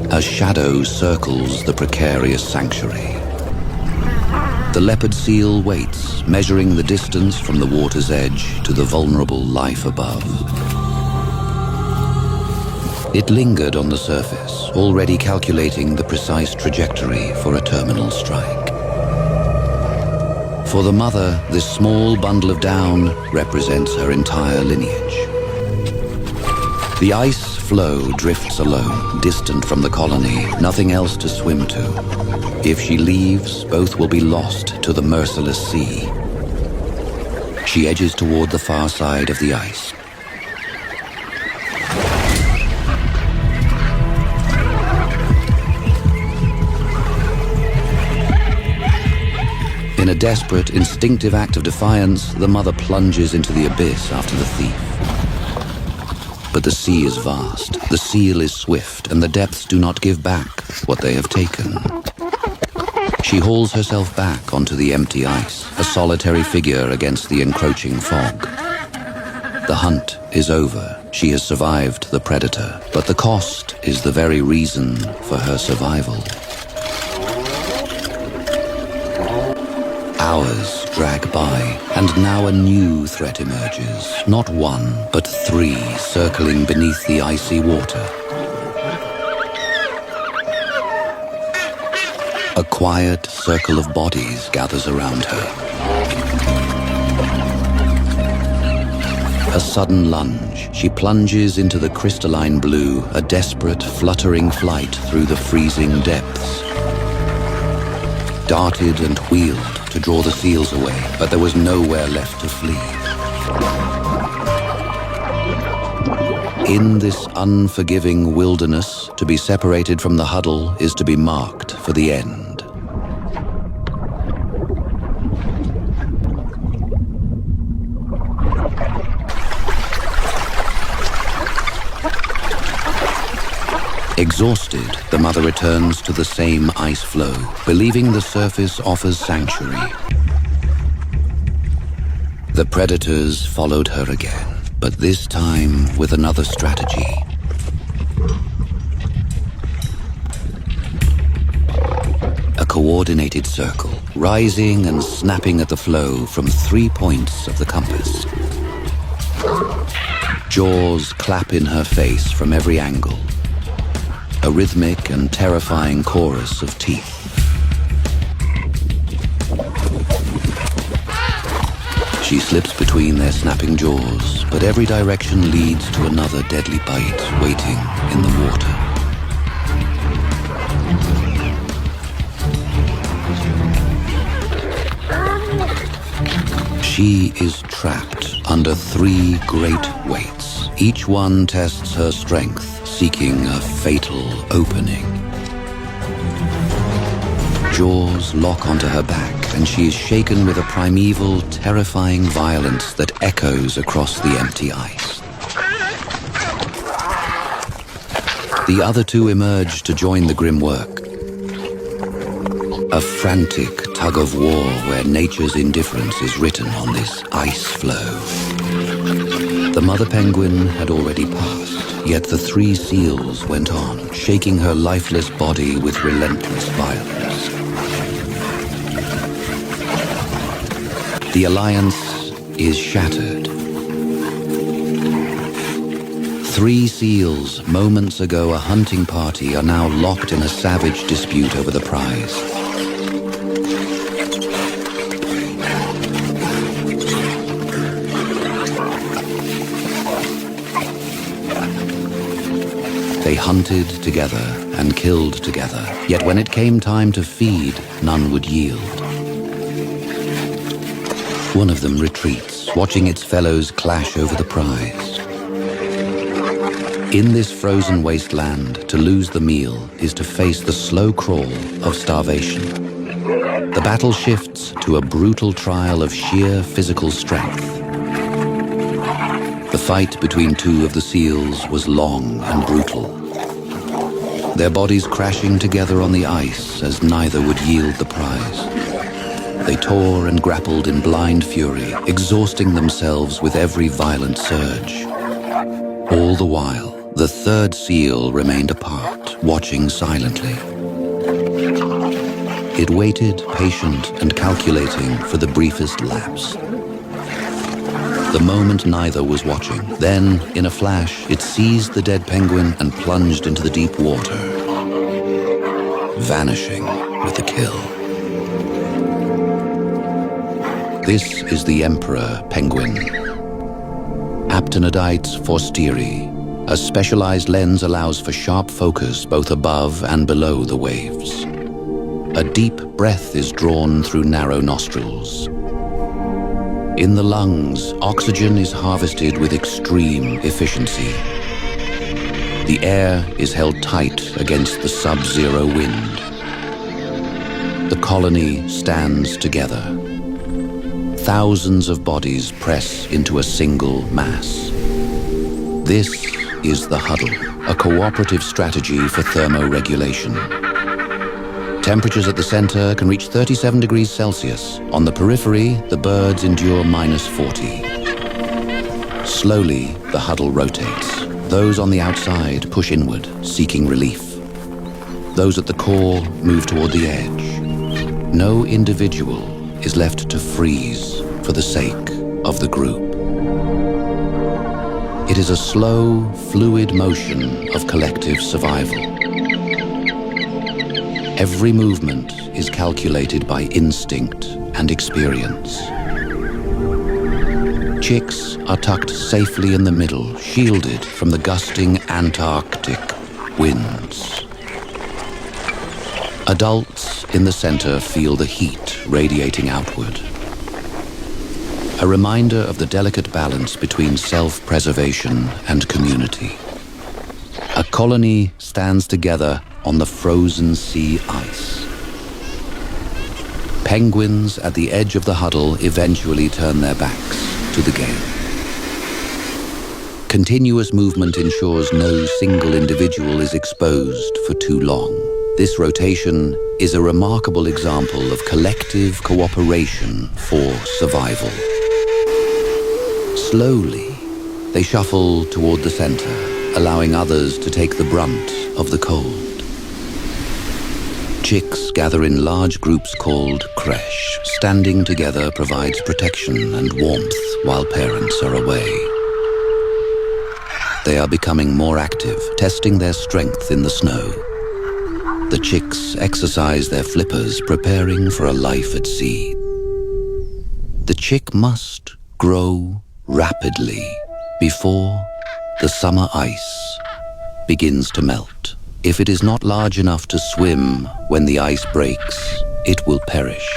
A shadow circles the precarious sanctuary. The leopard seal waits, measuring the distance from the water's edge to the vulnerable life above. It lingered on the surface, already calculating the precise trajectory for a terminal strike. For the mother, this small bundle of down represents her entire lineage. The ice floe drifts alone, distant from the colony, nothing else to swim to. If she leaves, both will be lost to the merciless sea. She edges toward the far side of the ice. In a desperate, instinctive act of defiance, the mother plunges into the abyss after the thief. But the sea is vast, the seal is swift, and the depths do not give back what they have taken. She hauls herself back onto the empty ice, a solitary figure against the encroaching fog. The hunt is over. She has survived the predator, but the cost is the very reason for her survival. Hours drag by, and now a new threat emerges. Not one, but three, circling beneath the icy water. A quiet circle of bodies gathers around her. A sudden lunge. She plunges into the crystalline blue, a desperate, fluttering flight through the freezing depths. Darted and wheeled to draw the seals away, but there was nowhere left to flee. In this unforgiving wilderness, to be separated from the huddle is to be marked for the end. Exhausted, the mother returns to the same ice floe, believing the surface offers sanctuary. The predators followed her again, but this time with another strategy. A coordinated circle, rising and snapping at the floe from 3 points of the compass. Jaws clap in her face from every angle. A rhythmic and terrifying chorus of teeth. She slips between their snapping jaws, but every direction leads to another deadly bite waiting in the water. She is trapped under three great weights. Each one tests her strength, seeking a fatal opening. Jaws lock onto her back, and she is shaken with a primeval, terrifying violence that echoes across the empty ice. The other two emerge to join the grim work. A frantic tug of war where nature's indifference is written on this ice floe. The mother penguin had already passed, yet the three seals went on, shaking her lifeless body with relentless violence. The alliance is shattered. Three seals, moments ago a hunting party, are now locked in a savage dispute over the prize. They hunted together and killed together, yet when it came time to feed, none would yield. One of them retreats, watching its fellows clash over the prize. In this frozen wasteland, to lose the meal is to face the slow crawl of starvation. The battle shifts to a brutal trial of sheer physical strength. The fight between two of the seals was long and brutal. Their bodies crashing together on the ice as neither would yield the prize. They tore and grappled in blind fury, exhausting themselves with every violent surge. All the while, The third seal remained apart, watching silently. It waited, patient and calculating, for the briefest lapse. The moment neither was watching, then, in a flash, it seized the dead penguin and plunged into the deep water, vanishing with the kill. This is the emperor penguin, Aptenodytes forsteri. A specialized lens allows for sharp focus both above and below the waves. A deep breath is drawn through narrow nostrils. In the lungs, oxygen is harvested with extreme efficiency. The air is held tight against the sub-zero wind. The colony stands together. Thousands of bodies press into a single mass. This is the huddle, a cooperative strategy for thermoregulation. Temperatures at the center can reach 37 degrees Celsius. On the periphery, the birds endure -40. Slowly, the huddle rotates. Those on the outside push inward, seeking relief. Those at the core move toward the edge. No individual is left to freeze for the sake of the group. It is a slow, fluid motion of collective survival. Every movement is calculated by instinct and experience. Chicks are tucked safely in the middle, shielded from the gusting Antarctic winds. Adults in the center feel the heat radiating outward. A reminder of the delicate balance between self-preservation and community. A colony stands together on the frozen sea ice. Penguins at the edge of the huddle eventually turn their backs to the game. Continuous movement ensures no single individual is exposed for too long. This rotation is a remarkable example of collective cooperation for survival. Slowly, they shuffle toward the center, allowing others to take the brunt of the cold. Chicks gather in large groups called creche. Standing together provides protection and warmth while parents are away. They are becoming more active, testing their strength in the snow. The chicks exercise their flippers, preparing for a life at sea. The chick must grow rapidly before the summer ice begins to melt. If it is not large enough to swim when the ice breaks, it will perish.